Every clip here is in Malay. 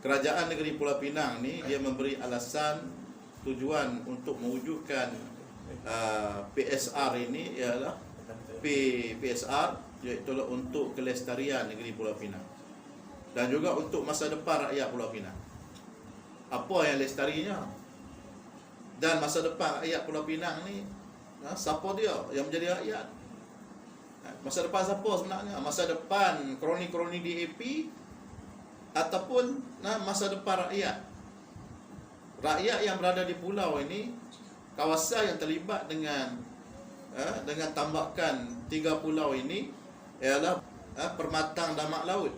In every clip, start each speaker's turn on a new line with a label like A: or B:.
A: Kerajaan Negeri Pulau Pinang ni dia memberi alasan tujuan untuk mewujudkan PSR ini ialah PSR, iaitu untuk kelestarian Negeri Pulau Pinang dan juga untuk masa depan rakyat Pulau Pinang. Apa yang lestarinya dan masa depan rakyat Pulau Pinang ni, siapa dia yang menjadi rakyat? Masa depan siapa sebenarnya? Masa depan kroni-kroni DAP ataupun masa depan rakyat? Rakyat yang berada di pulau ini, kawasan yang terlibat dengan tambakan 3 pulau ini ialah Permatang Damak Laut,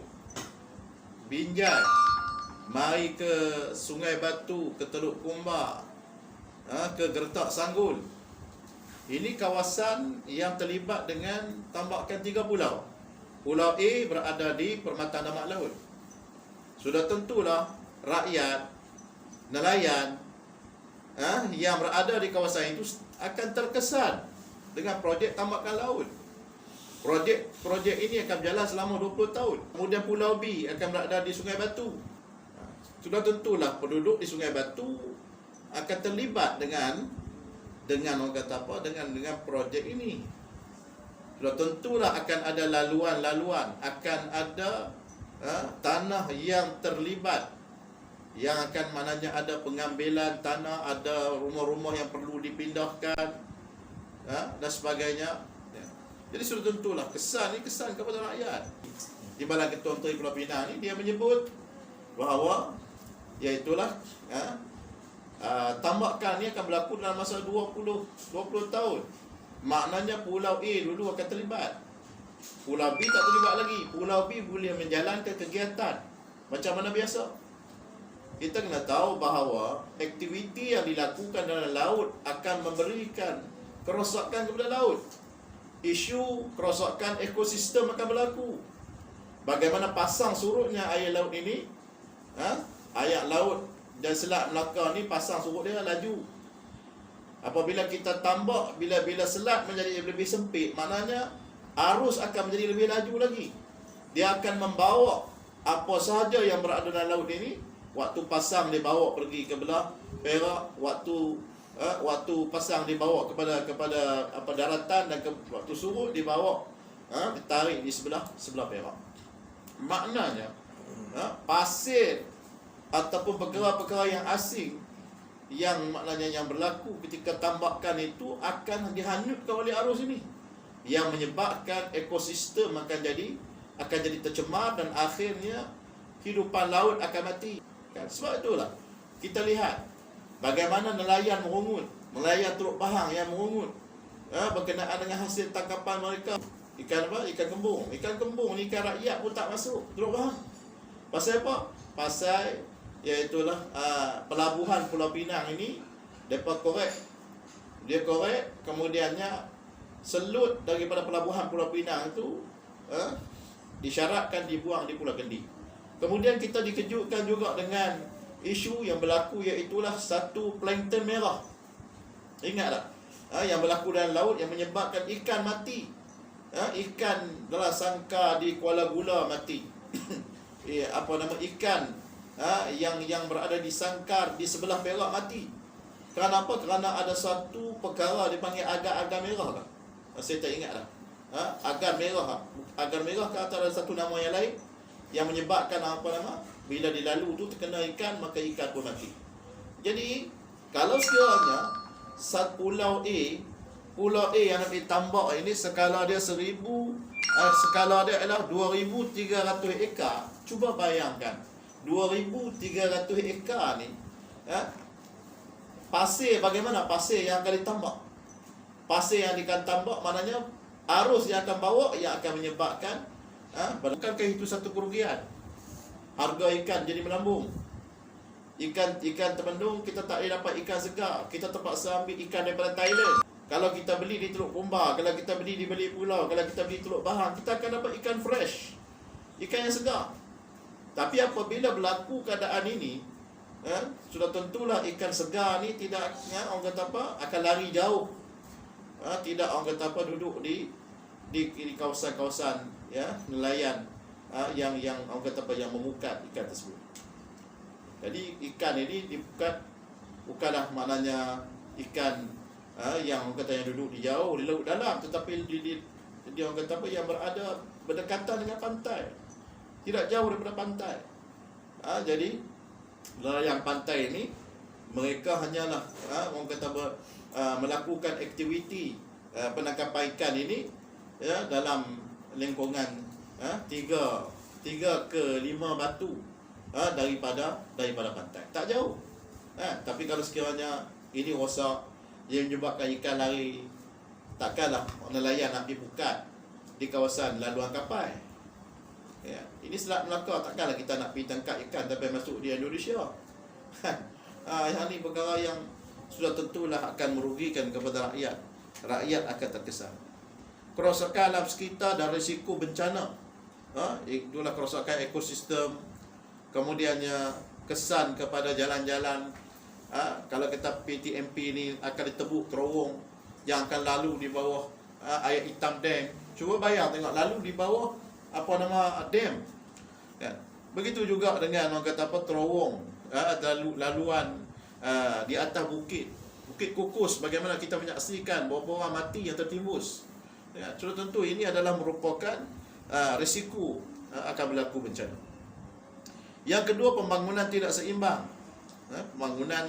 A: Binjai, mari ke Sungai Batu, ke Teluk Kumbar, ke Gertak Sanggul. Ini kawasan yang terlibat dengan tambakan 3 pulau. Pulau A berada di Permatang Damak Laut. Sudah tentulah rakyat, nelayan yang berada di kawasan itu akan terkesan dengan projek tambakan laut. Projek ini akan berjalan selama 20 tahun. Kemudian Pulau B akan berada di Sungai Batu. Sudah tentulah penduduk di Sungai Batu akan terlibat dengan orang kata apa, dengan projek ini. Sudah tentulah akan ada laluan-laluan, akan ada tanah yang terlibat, yang akan maknanya ada pengambilan tanah, ada rumah-rumah yang perlu dipindahkan dan sebagainya. Jadi sudah tentulah kesan kepada rakyat. Di Badan Ketua Menteri Pulau Pinang ni dia menyebut bahawa iaitulah tambakan ni akan berlaku dalam masa 20 tahun. Maknanya Pulau A dulu akan terlibat, Pulau B tak terlibat lagi. Pulau B boleh menjalankan kegiatan macam mana biasa. Kita kena tahu bahawa aktiviti yang dilakukan dalam laut akan memberikan kerosakan kepada laut. Isu kerosakan ekosistem akan berlaku. Bagaimana pasang surutnya air laut ini, air laut dan Selat Melaka ni pasang surut dia laju. Apabila kita tambak, bila selat menjadi lebih sempit, maknanya arus akan menjadi lebih laju lagi. Dia akan membawa apa sahaja yang berada dalam laut ini. Waktu pasang dibawa pergi ke belah Perak, waktu pasang dibawa kepada daratan, dan waktu surut dibawa ditarik di sebelah Perak. Maknanya pasir ataupun perkara-perkara yang asing yang maknanya yang berlaku ketika tambakan itu akan dihanyutkan oleh arus ini, yang menyebabkan ekosistem akan jadi tercemar dan akhirnya kehidupan laut akan mati. Sebab itulah kita lihat bagaimana nelayan merungut, nelayan Teluk Bahang yang merungut berkenaan dengan hasil tangkapan mereka. Ikan apa? Ikan kembung. Ikan kembung ni ikan rakyat pun tak masuk Teluk Bahang. Pasal apa? Pasal iaitulah pelabuhan Pulau Pinang ini mereka korek. Dia korek, kemudiannya selut daripada pelabuhan Pulau Pinang itu disyaratkan dibuang di Pulau Kendi. Kemudian kita dikejutkan juga dengan isu yang berlaku, iaitulah satu plankton merah. Ingat tak? Yang berlaku dalam laut yang menyebabkan ikan mati. Ikan dalam sangkar di Kuala Gula mati. Ikan yang berada di sangkar di sebelah Perak mati. Kerana apa? Kerana ada satu perkara dipanggil agar-agar merah kan? Saya tak ingat dah. Agar merah. Agar merah ke atau ada satu nama yang lain yang menyebabkan bila dilalu tu terkena ikan, maka ikan pun mati. Jadi kalau sekiranya Pulau A yang nak ditambak ini skala dia 1000, skala dia adalah 2300 ekar. Cuba bayangkan 2300 ekar ni, pasir, bagaimana pasir yang akan ditambak? Pasir yang akan tambak maknanya arus yang akan bawa yang akan menyebabkan bukankah itu satu kerugian? Harga ikan jadi melambung. Ikan termendung, kita tak boleh dapat ikan segar. Kita terpaksa ambil ikan daripada Thailand. Kalau kita beli di Teluk Kumbar, kalau kita beli di Beli Pulau, kalau kita beli Teluk Bahang, kita akan dapat ikan fresh, ikan yang segar. Tapi apabila berlaku keadaan ini, sudah tentulah ikan segar ni tidak, orang kata apa, akan lari jauh. Tidak, orang kata apa, duduk di kawasan-kawasan nelayan yang orang kata apa, yang memukat ikan tersebut. Jadi ikan ini bukanlah maknanya ikan yang orang kata yang duduk di jauh di laut dalam, tetapi dia orang kata apa, yang berada berdekatan dengan pantai, tidak jauh daripada pantai. Jadi nelayan pantai ini mereka hanyalah orang kata melakukan aktiviti penangkapan ikan ini dalam lingkungan 3 ke 5 batu daripada pantai, tak jauh. Tapi kalau sekiranya ini rosak yang menyebabkan ikan lari, takkanlah nelayan nak pergi pukat di kawasan laluan kapal. Ini Selat Melaka, takkanlah kita nak pergi tangkap ikan sampai masuk di Indonesia. Yang ni perkara yang sudah tentulah akan merugikan kepada rakyat. Rakyat akan terkesan. Kerosakan alam sekitar dan risiko bencana, itulah kerosakan ekosistem. Kemudiannya kesan kepada jalan-jalan. Kalau kita PTMP ni akan ditebuk terowong yang akan lalu di bawah air hitam dam. Cuba bayang tengok lalu di bawah dam. Begitu juga dengan orang kata terowong, laluan di atas bukit kukus, bagaimana kita menyaksikan berapa orang mati yang tertimbus. Sudah tentu ini adalah merupakan risiko akan berlaku bencana. Yang kedua, pembangunan tidak seimbang. Pembangunan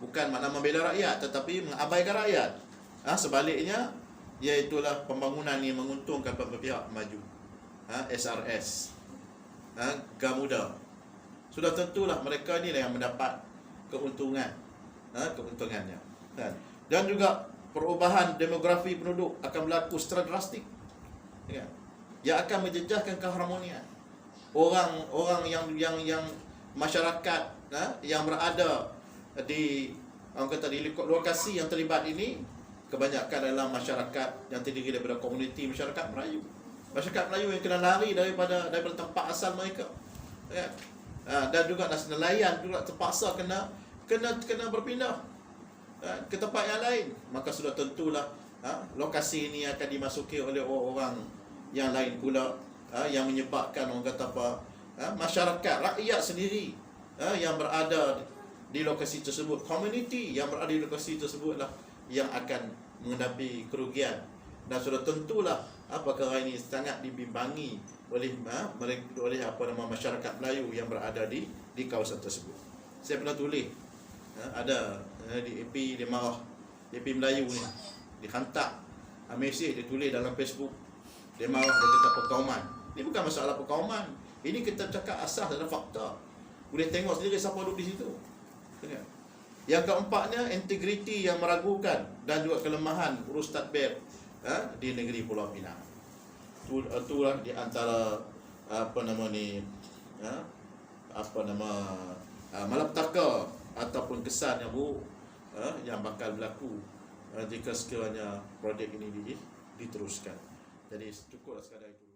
A: bukan makna membela rakyat, tetapi mengabaikan rakyat. Sebaliknya, iaitulah pembangunan yang menguntungkan pihak maju. SRS, Gamuda. Sudah tentulah mereka ni yang mendapat keuntungannya. Dan juga perubahan demografi penduduk akan berlaku secara drastik, yang akan menjejaskan keharmonian. Orang yang masyarakat yang berada di lokasi yang terlibat ini, kebanyakan adalah masyarakat yang terdiri daripada komuniti masyarakat Melayu. Masyarakat Melayu yang kena lari daripada tempat asal mereka. Dan juga nelayan juga terpaksa kena berpindah ke tempat yang lain. Maka sudah tentulah lokasi ini akan dimasuki oleh orang yang lain pula, yang menyebabkan orang kata masyarakat, rakyat sendiri yang berada di lokasi tersebut, komuniti yang berada di lokasi tersebutlah yang akan menghadapi kerugian. Dan sudah tentulah perkara ini sangat dibimbangi oleh masyarakat Melayu yang berada di kawasan tersebut. Saya pernah tulis, ada di AP dia marah, AP Melayu ni dihantar mesej, dia tulis dalam Facebook, dia marah, dia kata perkauman. Ini bukan masalah perkauman, ini kita cakap asas dan fakta. Boleh tengok sendiri siapa duduk di situ. Yang keempatnya, integriti yang meragukan dan juga kelemahan urus tadbir di negeri Pulau Pinang. Itulah di antara malapetaka ataupun kesan yang buruk yang bakal berlaku jika sekiranya projek ini diteruskan. Jadi cukuplah sekadar itu.